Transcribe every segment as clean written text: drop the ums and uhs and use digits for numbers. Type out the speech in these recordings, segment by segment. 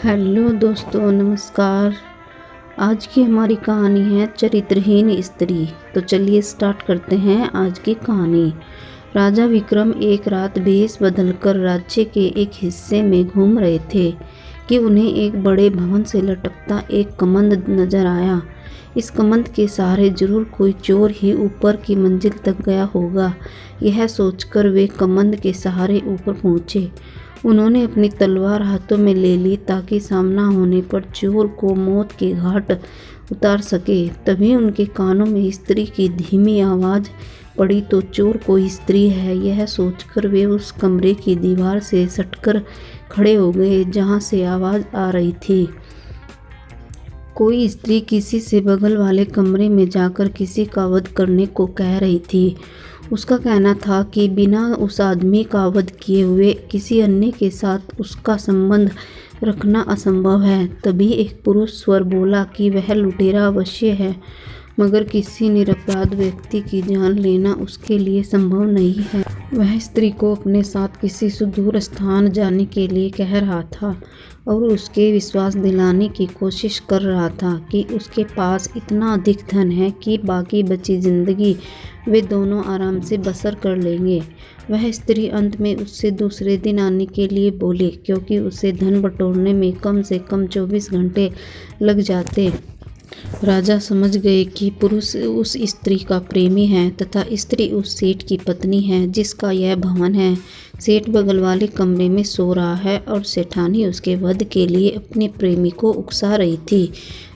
Hello दोस्तों, नमस्कार। आज की हमारी कहानी है चरित्रहीन स्त्री। तो चलिए स्टार्ट करते हैं आज की कहानी। राजा विक्रम एक रात भेष बदलकर राज्य के एक हिस्से में घूम रहे थे कि उन्हें एक बड़े भवन से लटकता एक कमंद नजर आया। इस कमंद के सहारे जरूर कोई चोर ही ऊपर की मंजिल तक गया होगा। यह सोचकर वे कमंद के सहारे ऊपर पहुंचे। उन्होंने अपनी तलवार हाथों में ले ली ताकि सामना होने पर चोर को मौत के घाट उतार सके। तभी उनके कानों में स्त्री की धीमी आवाज़ पड़ी तो चोर कोई स्त्री है। यह सोचकर वे उस कमरे की दीवार से सटकर खड़े हो गए जहां से आवाज़ आ रही थी। कोई स्त्री किसी से बगल वाले कमरे में जाकर किसी का वध करने को कह रही थी। उसका कहना था कि बिना उस आदमी का वध किए हुए किसी अन्य के साथ उसका संबंध रखना असंभव है। तभी एक पुरुष स्वर बोला कि वह लुटेरा अवश्य है, मगर किसी निरपराध व्यक्ति की जान लेना उसके लिए संभव नहीं है। वह स्त्री को अपने साथ किसी सुदूर स्थान जाने के लिए कह रहा था और उसके विश्वास दिलाने की कोशिश कर रहा था कि उसके पास इतना अधिक धन है कि बाकी बची जिंदगी वे दोनों आराम से बसर कर लेंगे। वह स्त्री अंत में उससे दूसरे दिन आने के लिए बोली, क्योंकि उसे धन बटोरने में कम से कम 24 घंटे लग जाते। राजा समझ गए कि पुरुष उस स्त्री का प्रेमी है तथा स्त्री उस सेठ की पत्नी है जिसका यह भवन है। सेठ बगल वाले कमरे में सो रहा है और सेठानी उसके वध के लिए अपने प्रेमी को उकसा रही थी।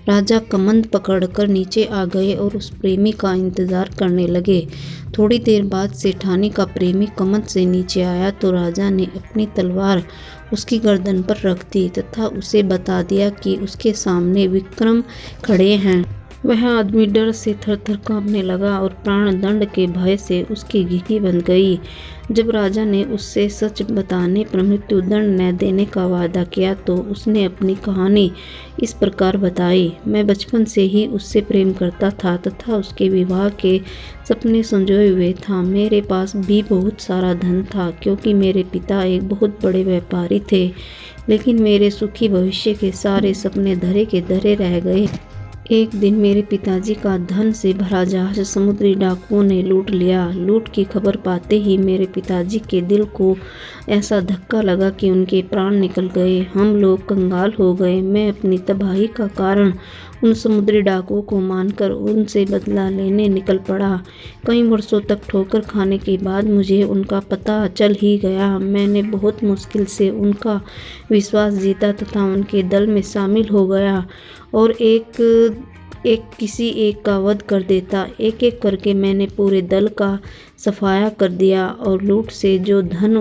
राजा कमंद पकड़कर नीचे आ गए और उस प्रेमी का इंतजार करने लगे। थोड़ी देर बाद सेठानी का प्रेमी कमंद से नीचे आया तो राजा ने अपनी तलवार उसकी गर्दन पर रख दी तथा उसे बता दिया कि उसके सामने विक्रम खड़े हैं। वह आदमी डर से थर-थर कांपने लगा और प्राण दंड के भय से उसकी घिघी बंध गई। जब राजा ने उससे सच बताने पर मृत्युदंड न देने का वादा किया तो उसने अपनी कहानी इस प्रकार बताई। मैं बचपन से ही उससे प्रेम करता था तथा उसके विवाह के सपने संजोए हुए था। मेरे पास भी बहुत सारा धन था क्योंकि मेरे पिता एक बहुत बड़े व्यापारी थे, लेकिन मेरे सुखी भविष्य के सारे सपने धरे के धरे रह गए। एक दिन मेरे पिताजी का धन से भरा जहाज समुद्री डाकुओं ने लूट लिया। लूट की खबर पाते ही मेरे पिताजी के दिल को ऐसा धक्का लगा कि उनके प्राण निकल गए। हम लोग कंगाल हो गए। मैं अपनी तबाही का कारण उन समुद्री डाकुओं को मानकर उनसे बदला लेने निकल पड़ा। कई वर्षों तक ठोकर खाने के बाद मुझे उनका पता चल ही गया। मैंने बहुत मुश्किल से उनका विश्वास जीता तथा उनके दल में शामिल हो गया और किसी एक का वध कर देता। एक एक करके मैंने पूरे दल का सफाया कर दिया और लूट से जो धन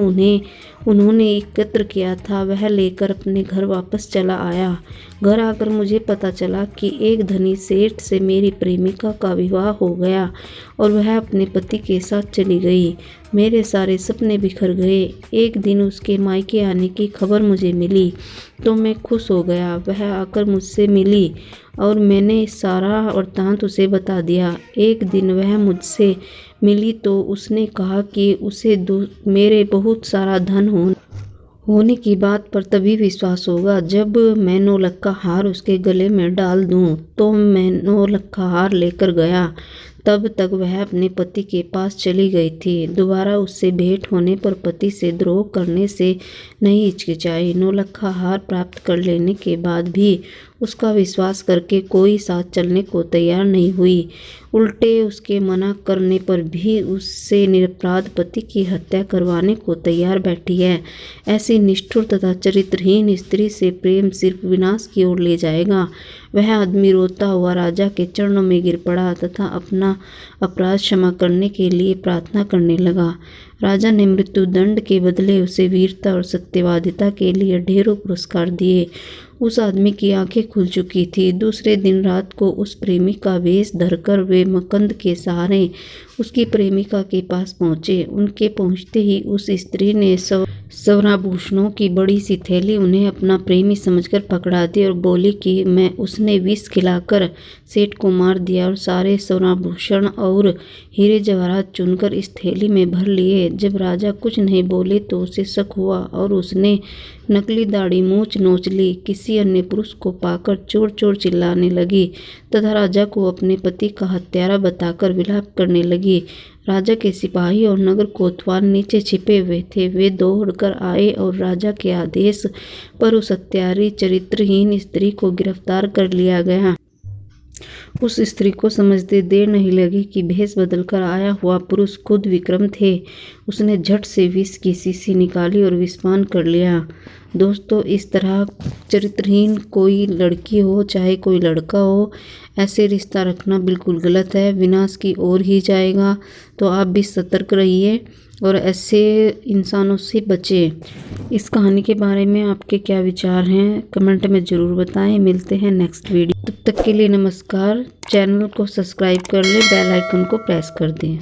उन्होंने एकत्र किया था वह लेकर अपने घर वापस चला आया। घर आकर मुझे पता चला कि एक धनी सेठ से मेरी प्रेमिका का विवाह हो गया और वह अपने पति के साथ चली गई। मेरे सारे सपने बिखर गए। एक दिन उसके मायके आने की खबर मुझे मिली तो मैं खुश हो गया। वह आकर मुझसे मिली और मैंने सारा वृत्तांत उसे बता दिया। एक दिन वह मुझसे मिली तो उसने कहा कि उसे मेरे बहुत सारा धन होने की बात पर तभी विश्वास होगा जब मैं 9 लाख का हार उसके गले में डाल दूं। तो मैं 9 लाख का हार लेकर गया। तब तक वह अपने पति के पास चली गई थी। दोबारा उससे भेंट होने पर पति से द्रोह करने से नहीं हिचकिचाई। 9 लाख का हार प्राप्त कर लेने के बाद भी उसका विश्वास करके कोई साथ चलने को तैयार नहीं हुई। उल्टे उसके मना करने पर भी उससे निरपराध पति की हत्या करवाने को तैयार बैठी है। ऐसी निष्ठुर तथा चरित्रहीन स्त्री से प्रेम सिर्फ विनाश की ओर ले जाएगा। वह आदमी रोता हुआ राजा के चरणों में गिर पड़ा तथा अपना अपराध क्षमा करने के लिए प्रार्थना करने लगा। राजा ने मृत्युदंड के बदले उसे वीरता और सत्यवादिता के लिए ढेरों पुरस्कार दिए। उस आदमी की आंखें खुल चुकी थी। दूसरे दिन रात को उस प्रेमी का वेश धरकर वे मकंद के सहारे उसकी प्रेमिका के पास पहुंचे। उनके पहुंचते ही उस स्त्री ने स्वराभूषणों की बड़ी सी थैली उन्हें अपना प्रेमी समझकर पकड़ा दी और बोली कि मैं उसने विष खिलाकर सेठ को मार दिया और सारे स्वराभूषण और हीरे जवाहरात चुनकर इस थैली में भर लिए। जब राजा कुछ नहीं बोले तो उसे शक हुआ और उसने नकली दाढ़ी मूछ नोच ली। किसी अन्य पुरुष को पाकर चोर चोर चिल्लाने लगी तथा राजा को अपने पति का हत्यारा बताकर विलाप करने लगी। राजा के सिपाही और नगर कोतवाल नीचे छिपे हुए थे। वे दौड़कर आए और राजा के आदेश पर उस हत्यारी चरित्रहीन स्त्री को गिरफ्तार कर लिया गया। उस स्त्री को समझते देर नहीं लगी कि भेष बदलकर आया हुआ पुरुष खुद विक्रम थे। उसने झट से विष की शीशी निकाली और विषपान कर लिया। दोस्तों, इस तरह चरित्रहीन कोई लड़की हो चाहे कोई लड़का हो, ऐसे रिश्ता रखना बिल्कुल गलत है, विनाश की ओर ही जाएगा। तो आप भी सतर्क रहिए और ऐसे इंसानों से बचें। इस कहानी के बारे में आपके क्या विचार हैं कमेंट में ज़रूर बताएं। मिलते हैं नेक्स्ट वीडियो, तब तक के लिए नमस्कार। चैनल को सब्सक्राइब कर लें, बेल आइकन को प्रेस कर दें।